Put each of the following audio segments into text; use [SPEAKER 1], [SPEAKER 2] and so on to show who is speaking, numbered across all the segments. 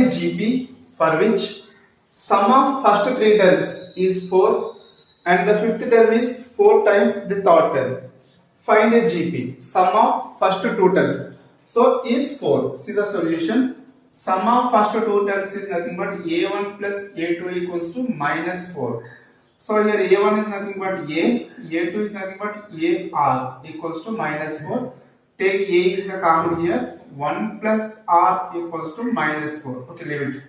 [SPEAKER 1] GP for which sum of first three terms is 4 and the fifth term is 4 times the third term. Find a GP. Sum of first two terms. So is 4. See the solution. Sum of first two terms is nothing but a1 plus a2 equals to minus 4. So here a1 is nothing but a, a2 is nothing but ar equals to minus 4. Take a is the common here. 1 plus r equals to minus 4. Okay, leave it.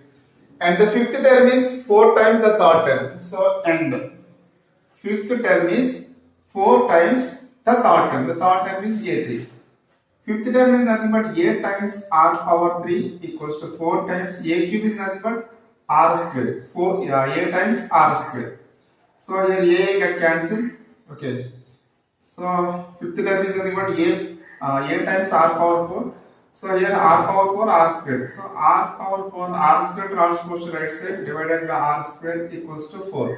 [SPEAKER 1] And the fifth term is 4 times the third term. So end. Fifth term is 4 times the third term. The third term is a3. Fifth term is nothing but a times r power 3 equals to 4 times a cube is nothing but r square. A times r square. So here a get cancelled. Okay. So fifth term is nothing but a times r power 4. So here r power 4 r square. So r power 4 r square transpose to right side divided by r square equals to 4.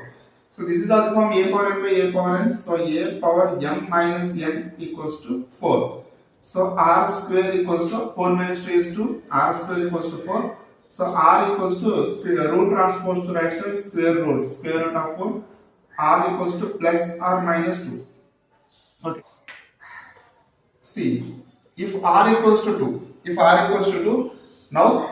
[SPEAKER 1] So this is the form a power n by a power n. So a power m minus n equals to 4. So r square equals to 4 minus 2 is 2. R square equals to 4. So r equals to root transpose to right side square root of 4. R equals to plus r minus 2. Okay. See, if r equals to 2, now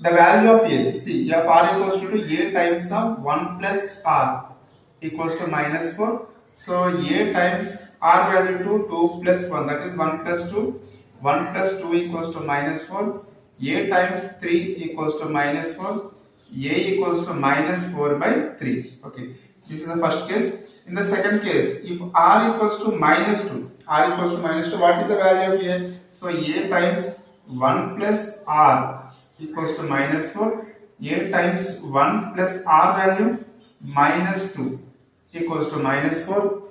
[SPEAKER 1] the value of a, see, if r equals to 2, a times of 1 plus r equals to minus 4. So a times r value to 2 plus 1, that is 1 plus 2. 1 plus 2 equals to minus 4. A times 3 equals to minus 4. A equals to minus 4 by 3. Okay, this is the first case. In the second case, if r equals to minus 2, what is the value of a? So a times 1 plus r equals to minus 4. A times 1 plus r value minus 2 equals to minus 4.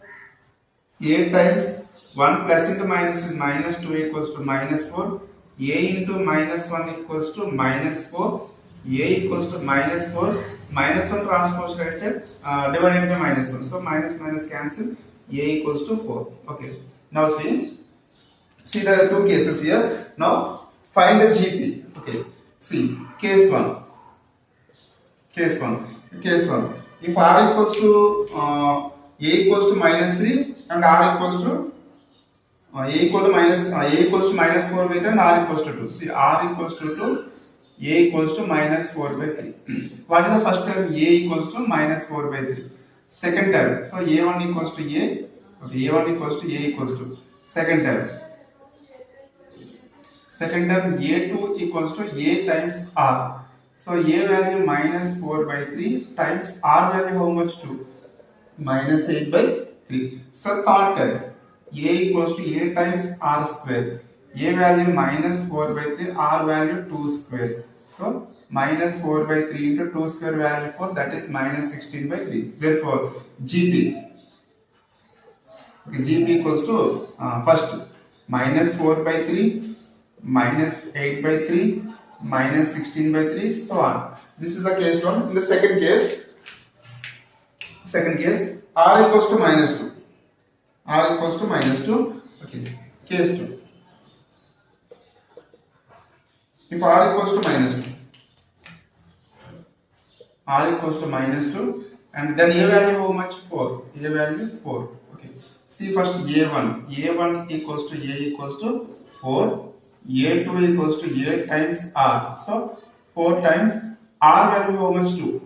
[SPEAKER 1] A times 1 plus into minus is minus 2 equals to minus 4. A into minus 1 equals to minus 4. A equals to minus 4. Minus 1 transpose right side divided by minus 1. So minus minus cancel. A equals to 4. Okay. Now see the two cases here. Now find the GP. Okay. See case 1. If r equals to a equals to minus 3 and r equals to a equals to minus 4 by 3 and r equals to 2. See, r equals to 2, a equals to minus 4 by 3. What is the first term? A equals to minus 4 by 3. Second term, so a1 equals to a. Okay, a1 equals to a equals to. Second term, a2 equals to a times r. So a value minus 4 by 3 times r value how much? 2. Minus 8 by 3. So third term, a equals to a times r square. A value minus 4 by 3, r value 2 square. So minus 4 by 3 into 2 square value 4, that is minus 16 by 3. Therefore GP equals to first minus 4 by 3, minus 8 by 3, minus 16 by 3, so on. This is the case 1. In the second case, r equals to minus 2. R equals to minus 2. Okay. Case 2. If r equals to minus 2 and then a value how much? 4. A value 4. Okay. See first a1. A1 equals to 4. A2 equals to a times r. So 4 times r value how much? 2.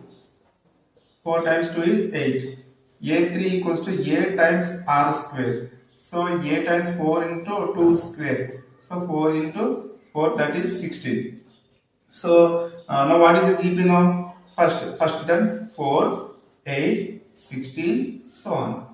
[SPEAKER 1] 4 times 2 is 8. A3 equals to a times r square. So a times 4 into 2 square. So 4 into 4, that is 16. So now what is the GP now? First term 4, 8, 16, so on.